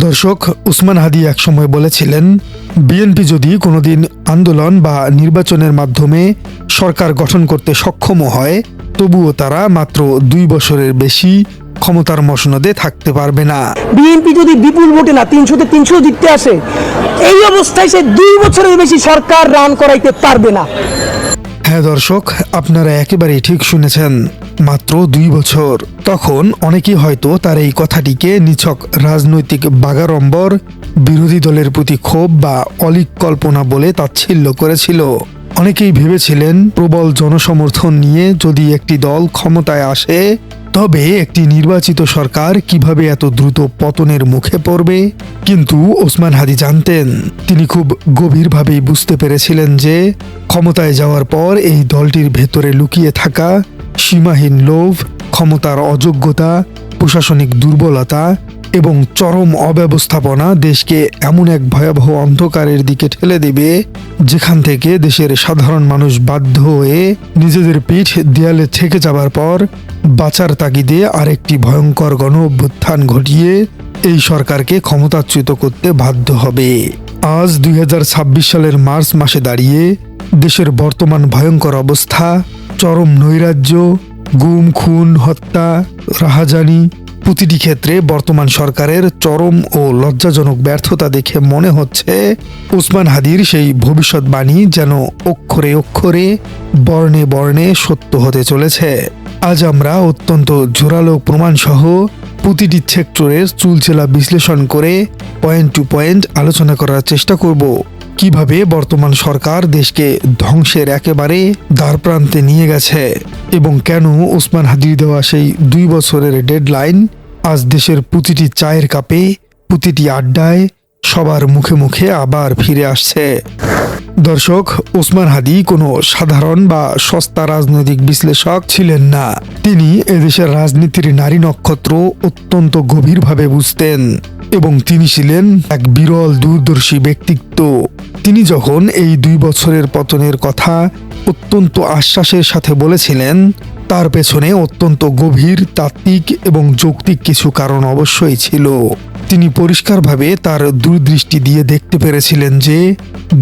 দর্শক, ওসমান হাদি একসময় বলেছিলেন, বিএনপি যদি কোনোদিন আন্দোলন বা নির্বাচনের মাধ্যমে সরকার গঠন করতে সক্ষম হয়, তবুও তারা মাত্র 2 বছরের বেশি ক্ষমতার মসনদে থাকতে পারবে না। বিএনপি যদি বিপুল ভোটে না 300-তে 300 জিততে আসে, এই অবস্থায় সে 2 বছরের বেশি সরকার রান করাইতে পারবে না। হ্যাঁ দর্শক, আপনারা একেবারেই ঠিক শুনেছেন, মাত্র 2 বছর। তখন অনেকেই হয়তো তার এই কথাটিকে নিছক রাজনৈতিক বাগাড়ম্বর, বিরোধী দলের প্রতি ক্ষোভ বা অলীক কল্পনা বলে তাচ্ছিল্য করেছিল। অনেকেই ভেবেছিলেন প্রবল জনসমর্থন নিয়ে যদি একটি দল ক্ষমতায় আসে, তবে একটি নির্বাচিত সরকার কিভাবে এত দ্রুত পতনের মুখে পড়বে। কিন্তু ওসমান হাদি জানতেন, তিনি খুব গভীরভাবেই বুঝতে পেরেছিলেন যে ক্ষমতায় যাওয়ার পর এই দলটির ভেতরে লুকিয়ে থাকা সীমাহীন লোভ, ক্ষমতার অযোগ্যতা, প্রশাসনিক দুর্বলতা এবং চরম অব্যবস্থাপনা দেশকে এমন এক ভয়াবহ অন্ধকারের দিকে ঠেলে দেবে, যেখান থেকে দেশের সাধারণ মানুষ বাধ্য হয়ে নিজেদের পিঠ দেয়ালে ঠেকে যাবার পর বাঁচার তাগিদে আরেকটি ভয়ঙ্কর গণ অভ্যুত্থান ঘটিয়ে এই সরকারকে ক্ষমতাচ্যুত করতে বাধ্য হবে। আজ 2026 সালের মার্চ মাসে দাঁড়িয়ে দেশের বর্তমান ভয়ঙ্কর অবস্থা, চরম নৈরাজ্য, গুম, খুন, হত্যা, রাহাজানি, প্রতিটি ক্ষেত্রে বর্তমান সরকারের চরম ও লজ্জাজনক ব্যর্থতা দেখে মনে হচ্ছে ওসমান হাদির সেই ভবিষ্যৎবাণী যেন অক্ষরে অক্ষরে, বর্ণে বর্ণে সত্য হতে চলেছে। আজ আমরা অত্যন্ত জোরালো প্রমাণসহ প্রতিটি সেক্টরের চুলচেলা বিশ্লেষণ করে পয়েন্ট টু পয়েন্ট আলোচনা করার চেষ্টা করব, কিভাবে বর্তমান সরকার দেশকে ধ্বংসের একেবারে দ্বারপ্রান্তে নিয়ে গেছে এবং কেন ওসমান হাদির দেওয়া সেই 2 বছরের ডেডলাইন আজ দেশের প্রতিটি চায়ের কাপে, প্রতিটি আড্ডায়, সবার মুখে মুখে আবার ফিরে আসছে। দর্শক, ওসমান হাদি কোনো সাধারণ বা সস্তা রাজনৈতিক বিশ্লেষক ছিলেন না। তিনি এদেশের রাজনীতির নারী নক্ষত্র অত্যন্ত গভীরভাবে বুঝতেন এবং তিনি ছিলেন এক বিরল দূরদর্শী ব্যক্তিত্ব। তিনি যখন এই 2 বছরের পতনের কথা অত্যন্ত আশ্বাসের সাথে বলেছিলেন, তার পেছনে অত্যন্ত গভীর তাত্ত্বিক এবং যৌক্তিক কিছু কারণ অবশ্যই ছিল। তিনি পরিষ্কারভাবে তার দূরদৃষ্টি দিয়ে দেখতে পেরেছিলেন যে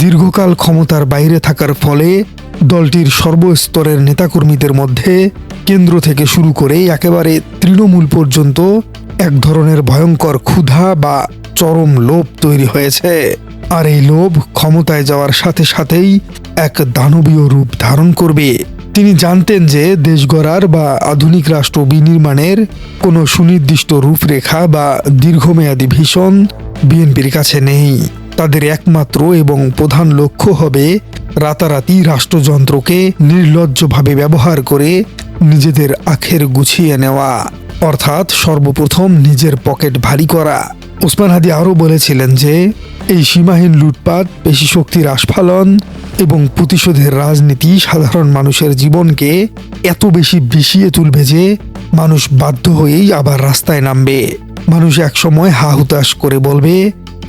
দীর্ঘকাল ক্ষমতার বাইরে থাকার ফলে দলটির সর্বস্তরের নেতাকর্মীদের মধ্যে কেন্দ্র থেকে শুরু করে একেবারে তৃণমূল পর্যন্ত এক ধরনের ভয়ঙ্কর ক্ষুধা বা চরম লোভ তৈরি হয়েছে। আর এই লোভ ক্ষমতায় যাওয়ার সাথে সাথেই এক দানবীয় রূপ ধারণ করবে। তিনি জানতেন যে দেশ গড়ার বা আধুনিক রাষ্ট্র বিনির্মাণের কোনো সুনির্দিষ্ট রূপরেখা বা দীর্ঘমেয়াদী ভিশন বিএনপির কাছে নেই। তাদের একমাত্র এবং প্রধান লক্ষ্য হবে রাতারাতি রাষ্ট্রযন্ত্রকে নির্লজ্জভাবে ব্যবহার করে নিজেদের আখের গুছিয়ে নেওয়া, অর্থাৎ সর্বপ্রথম নিজের পকেট ভারী করা। ওসমান হাদি আরও বলেছিলেন যে এই সীমাহীন লুটপাট, পেশিশক্তির আস্ফালন এবং প্রতিশোধের রাজনীতি সাধারণ মানুষের জীবনকে এত বেশি বিষিয়ে তুলবে যে মানুষ বাধ্য হয়েই আবার রাস্তায় নামবে। মানুষ একসময় হা হুতাশ করে বলবে,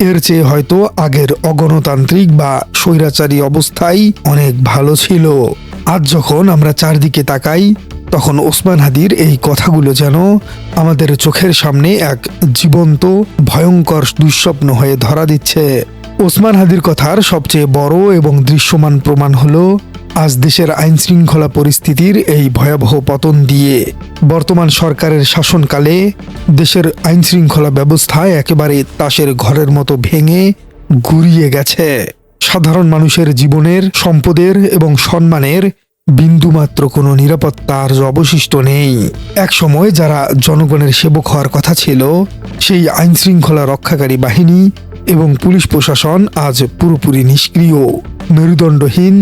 এর চেয়ে হয়তো আগের অগণতান্ত্রিক বা স্বৈরাচারী অবস্থাই অনেক ভালো ছিল। আজ যখন আমরা চারদিকে তাকাই, তখন ওসমান হাদির এই কথাগুলো যেন আমাদের চোখের সামনে এক জীবন্ত ভয়ঙ্কর দুঃস্বপ্ন হয়ে ধরা দিচ্ছে। ওসমান হাদির কথার সবচেয়ে বড় এবং দৃশ্যমান প্রমাণ হলো আজ দেশের আইন শৃঙ্খলা পরিস্থিতির এই ভয়াবহ পতন দিয়ে। বর্তমান সরকারের শাসনকালে দেশের আইন শৃঙ্খলা ব্যবস্থা একেবারে তাসের ঘরের মতো ভেঙে গুড়িয়ে গেছে। সাধারণ মানুষের জীবনের, সম্পদের এবং সম্মানের বিন্দুমাত্র কোনো নিরাপত্তা আর অবশিষ্ট নেই। একসময় যারা জনগণের সেবক হওয়ার কথা ছিল, সেই আইন শৃঙ্খলা রক্ষাকারী বাহিনী এবং পুলিশ প্রশাসন আজ পুরোপুরি নিষ্ক্রিয়, মেরুদণ্ডহীন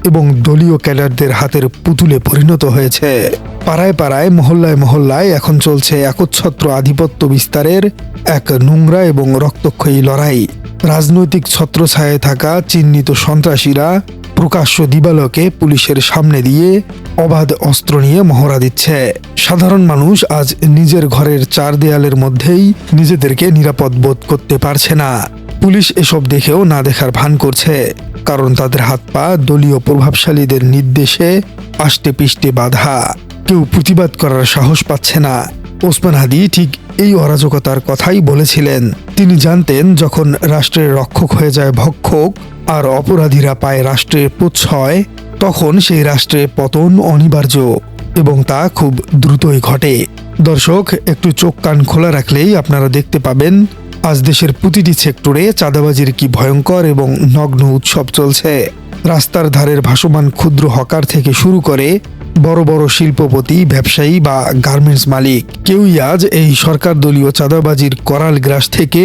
এবং দলীয় ক্যাডারদের হাতের পুতুলে পরিণত হয়েছে। পাড়ায় পাড়ায়, মহল্লায় মহল্লায় এখন চলছে একচ্ছত্র আধিপত্য বিস্তারের এক নোংরা এবং রক্তক্ষয়ী লড়াই। রাজনৈতিক ছত্রছায়ায় থাকা চিহ্নিত সন্ত্রাসীরা প্রকাশ্য দিবালোকে পুলিশের সামনে দিয়ে অবাধ অস্ত্র নিয়ে মহড়া দিচ্ছে। সাধারণ মানুষ আজ নিজের ঘরের 4 দেয়ালের মধ্যেই নিজেদেরকে নিরাপদ বোধ করতে পারছে না। পুলিশ এসব দেখেও না দেখার ভান করছে, কারণ তাদের হাত পা দলীয় প্রভাবশালীদের নির্দেশে আষ্টে পিষ্টে বাঁধা। কেউ প্রতিবাদ করার সাহস পাচ্ছে না। ওসমান হাদি ঠিক এই অরাজকতার কথাই বলেছিলেন। তিনি জানতেন যখন রাষ্ট্রের রক্ষক হয়ে যায় ভক্ষক আর অপরাধীরা পায় রাষ্ট্রের প্রশ্রয়, তখন সেই রাষ্ট্রে পতন অনিবার্য এবং তা খুব দ্রুতই ঘটে। দর্শক, একটু চোখ কান খোলা রাখলেই আপনারা দেখতে পাবেন আজ দেশের প্রতিটি সেক্টরে চাঁদাবাজির কি ভয়ঙ্কর এবং নগ্ন উৎসব চলছে। রাস্তার ধারের ভাসমান ক্ষুদ্র হকার থেকে শুরু করে বড় বড় শিল্পপতি, ব্যবসায়ী বা গার্মেন্টস মালিক, কেউই আজ এই সরকার দলীয় চাঁদাবাজির করাল গ্রাস থেকে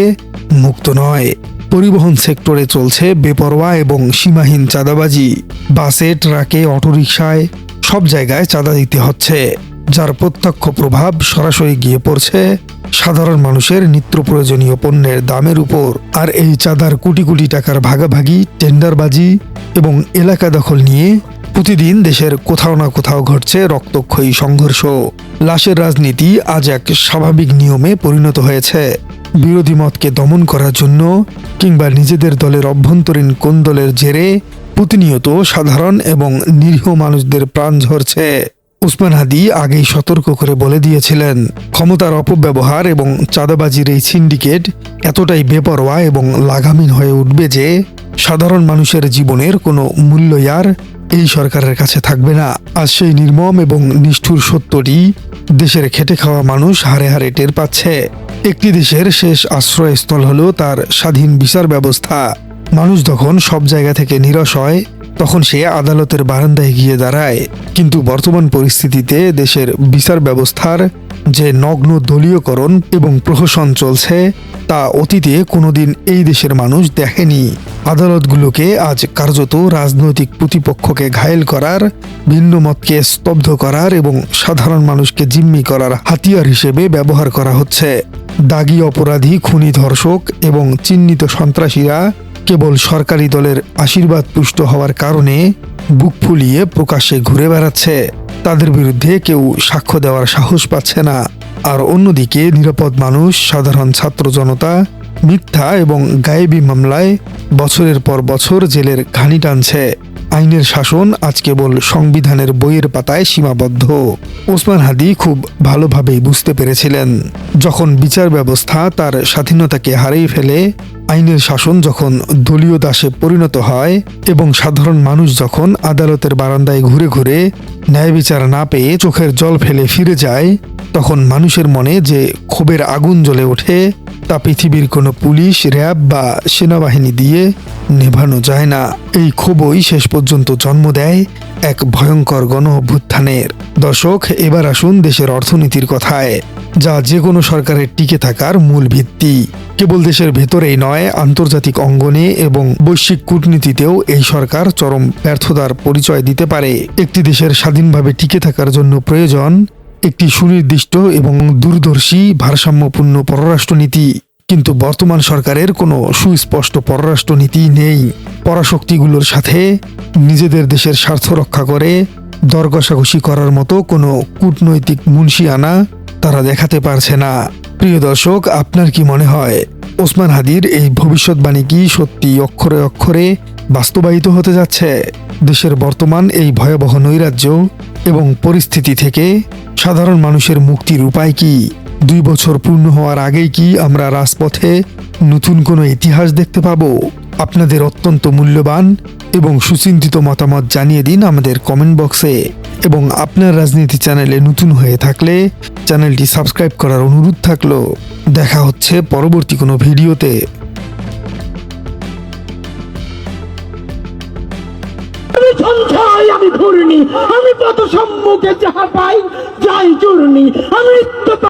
মুক্ত নয়। পরিবহন সেক্টরে চলছে বেপরোয়া এবং সীমাহীন চাঁদাবাজি। বাসে, ট্রাকে, অটোরিকশায় সব জায়গায় চাঁদা দিতে হচ্ছে, যার প্রত্যক্ষ প্রভাব সরাসরি গিয়ে পড়ছে সাধারণ মানুষের নিত্য প্রয়োজনীয় পণ্যের দামের উপর। আর এই চাঁদার কোটি কোটি টাকার ভাগাভাগি, টেন্ডারবাজি এবং এলাকা দখল নিয়ে প্রতিদিন দেশের কোথাও না কোথাও ঘটছে রক্তক্ষয়ী সংঘর্ষ। লাশের রাজনীতি আজ এক স্বাভাবিক নিয়মে পরিণত হয়েছে। বিরোধী মতকে দমন করার জন্য কিংবা নিজেদের দলের অভ্যন্তরীণ কোন্দলের জেরে প্রতিনিয়ত সাধারণ এবং নিরীহ মানুষদের প্রাণ ঝরছে। ওসমান হাদি আগেই সতর্ক করে বলে দিয়েছিলেন, ক্ষমতার অপব্যবহার এবং চাঁদাবাজির এই সিন্ডিকেট এতটাই বেপরোয়া এবং লাগামহীন হয়ে উঠবে যে সাধারণ মানুষের জীবনের কোনো মূল্যই আর এই সরকারের কাছে থাকবে না। আজ সেই নির্মম এবং নিষ্ঠুর সত্যটি দেশের খেটে খাওয়া মানুষ হারে হারে টের পাচ্ছে। একটি দেশের শেষ আশ্রয়স্থল হলো তার স্বাধীন বিচার ব্যবস্থা। মানুষ যখন সব জায়গা থেকে নিরস হয়, তখন সে আদালতের বারান্দায় গিয়ে দাঁড়ায়। কিন্তু বর্তমান পরিস্থিতিতে দেশের বিচার ব্যবস্থার যে নগ্ন দলীয়করণ এবং প্রহসন চলছে, তা অতীতে কোনোদিন এই দেশের মানুষ দেখেনি। আদালতগুলোকে আজ কার্যত রাজনৈতিক প্রতিপক্ষকে ঘায়েল করার, ভিন্ন মতকে স্তব্ধ করার এবং সাধারণ মানুষকে জিম্মি করার হাতিয়ার হিসেবে ব্যবহার করা হচ্ছে। দাগী অপরাধী, খুনি, ধর্ষক এবং চিহ্নিত সন্ত্রাসীরা কেবল সরকারি দলের আশীর্বাদ পুষ্ট হওয়ার কারণে বুক ফুলিয়ে প্রকাশ্যে ঘুরে বেড়াচ্ছে। তাদের বিরুদ্ধে কেউ সাক্ষ্য দেওয়ার সাহস পাচ্ছে না। আর অন্যদিকে নিরাপদ মানুষ, সাধারণ ছাত্র জনতা মিথ্যা এবং গায়েবী মামলায় বছরের পর বছর জেলের ঘানি টানছে। আইনের শাসন আজ কেবল সংবিধানের বইয়ের পাতায় সীমাবদ্ধ। ওসমান হাদি খুব ভালোভাবেই বুঝতে পেরেছিলেন, যখন বিচার ব্যবস্থা তার স্বাধীনতাকে হারিয়ে ফেলে, আইনের শাসন যখন দলীয় দাসে পরিণত হয় এবং সাধারণ মানুষ যখন আদালতের বারান্দায় ঘুরে ঘুরে ন্যায় বিচার না পেয়ে চোখের জল ফেলে ফিরে যায়, তখন মানুষের মনে যে ক্ষোভের আগুন জ্বলে ওঠে, তা পৃথিবীর কোনো পুলিশ, র্যাব বা সেনাবাহিনী দিয়ে নেভানো যায় না। এই ক্ষোভই শেষ পর্যন্ত জন্ম দেয় এক ভয়ঙ্কর গণ অভ্যুত্থানের। দর্শক, এবার আসুন দেশের অর্থনীতির কথায়, যা যে কোনো সরকারের টিকে থাকার মূল ভিত্তি। কেবল দেশের ভেতরেই নয়, আন্তর্জাতিক অঙ্গনে এবং বৈশ্বিক কূটনীতিতেও এই সরকার চরম ব্যর্থতার পরিচয় দিতে পারে। একটি দেশের স্বাধীনভাবে টিকে থাকার জন্য প্রয়োজন একটি সুনির্দিষ্ট এবং দূরদর্শী ভারসাম্যপূর্ণ পররাষ্ট্রনীতি। কিন্তু বর্তমান সরকারের কোনো সুস্পষ্ট পররাষ্ট্রনীতি নেই। পরাশক্তিগুলোর সাথে নিজেদের দেশের স্বার্থ রক্ষা করে দর কষাকষি করার মতো কোনো কূটনৈতিক মুন্সিয়ানা তারা দেখাতে পারছে না। প্রিয় দর্শক, আপনার কি মনে হয় ওসমান হাদির এই ভবিষ্যৎবাণী কি সত্যি অক্ষরে অক্ষরে বাস্তবায়িত হতে যাচ্ছে? দেশের বর্তমান এই ভয়াবহ নৈরাজ্য এবং পরিস্থিতি থেকে সাধারণ মানুষের মুক্তির উপায় কি? 2 বছর পূর্ণ হওয়ার আগেই কি আমরা রাজপথে নতুন কোনো ইতিহাস দেখতে পাবো? আপনাদের অত্যন্ত মূল্যবান এবং সুচিন্তিত মতামত জানিয়ে দিন আমাদের কমেন্ট বক্সে। এবং আপনার রাজনীতি চ্যানেলে নতুন হয়ে থাকলে চ্যানেলটি সাবস্ক্রাইব করার অনুরোধ থাকলো। দেখা হচ্ছে পরবর্তী কোনো ভিডিওতে। আমি ঘূর্ণি, আমি পথ সম্মুখে যাহা পাই যাই চূর্ণি, আমি